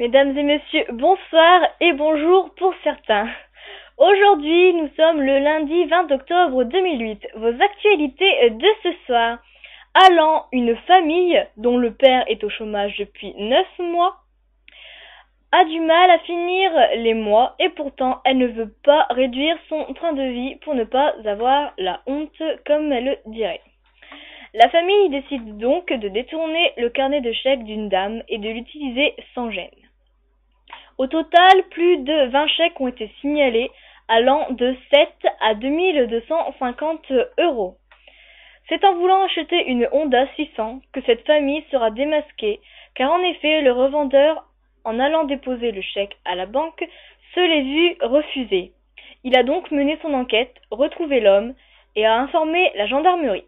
Mesdames et messieurs, bonsoir et bonjour pour certains. Aujourd'hui, nous sommes le lundi 20 octobre 2008. Vos actualités de ce soir. Allant, une famille dont le père est au chômage depuis 9 mois, a du mal à finir les mois et pourtant elle ne veut pas réduire son train de vie pour ne pas avoir la honte comme elle le dirait. La famille décide donc de détourner le carnet de chèques d'une dame et de l'utiliser sans gêne. Au total, plus de 20 chèques ont été signalés allant de 7 à 2250 euros. C'est en voulant acheter une Honda 600 que cette famille sera démasquée, car en effet le revendeur, en allant déposer le chèque à la banque, se les eut refusés. Il a donc mené son enquête, retrouvé l'homme et a informé la gendarmerie.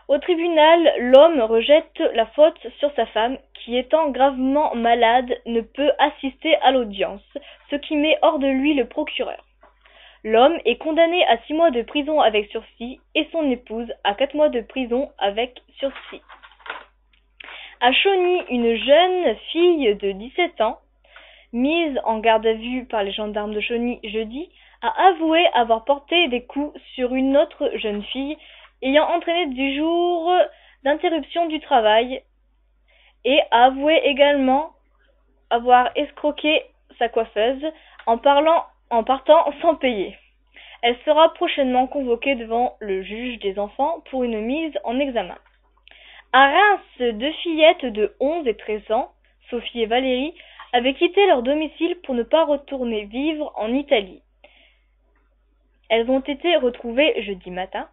Au tribunal, l'homme rejette la faute sur sa femme qui, étant gravement malade, ne peut assister à l'audience, ce qui met hors de lui le procureur. L'homme est condamné à 6 mois de prison avec sursis et son épouse à 4 mois de prison avec sursis. À Chauny, une jeune fille de 17 ans, mise en garde à vue par les gendarmes de Chauny jeudi, a avoué avoir porté des coups sur une autre jeune fille ayant entraîné du jour d'interruption du travail et a avoué également avoir escroqué sa coiffeuse en partant sans payer. Elle sera prochainement convoquée devant le juge des enfants pour une mise en examen. À Reims, 2 fillettes de 11 et 13 ans, Sophie et Valérie, avaient quitté leur domicile pour ne pas retourner vivre en Italie. Elles ont été retrouvées jeudi matin.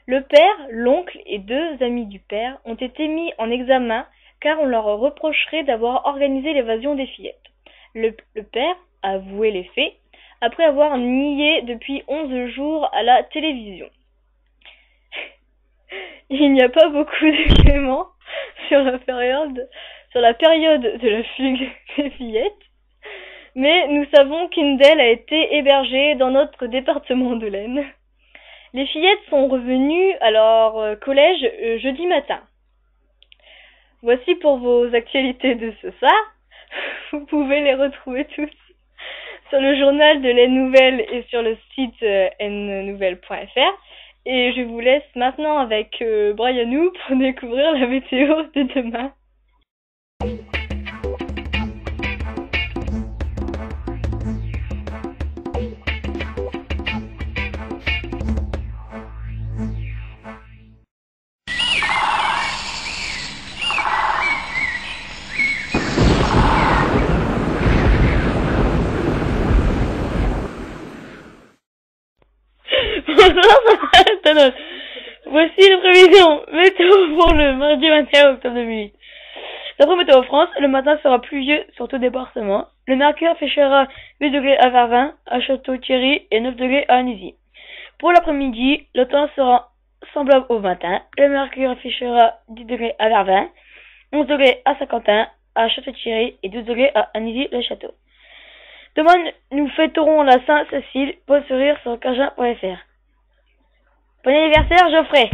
Le père, l'oncle et 2 amis du père ont été mis en examen car on leur reprocherait d'avoir organisé l'évasion des fillettes. Le père a avoué les faits après avoir nié depuis 11 jours à la télévision. Il n'y a pas beaucoup d'éléments sur la période de la fugue des fillettes, mais nous savons qu'une d'elles a été hébergée dans notre département de l'Aisne. Les fillettes sont revenues à leur collège jeudi matin. Voici pour vos actualités de ce soir. Vous pouvez les retrouver tous sur le journal de l'Aisne Nouvelle et sur le site aisnenouvelle.fr. Et je vous laisse maintenant avec Brianou pour découvrir la météo de demain. Bonjour, voici les prévisions météo pour le mardi 21 octobre 2008. D'après Météo France, le matin sera pluvieux sur tout département. Le mercure affichera 8 degrés à Vervins, à Château-Thierry et 9 degrés à Anisy. Pour l'après-midi, le temps sera semblable au matin. Le mercure affichera 10 degrés à Vervins, 11 degrés à Saint-Quentin, à Château-Thierry et 12 degrés à Anisy-le-Château. Demain, nous fêterons la Saint-Cécile. Bon sourire sur cajun.fr. Bon anniversaire, Geoffrey!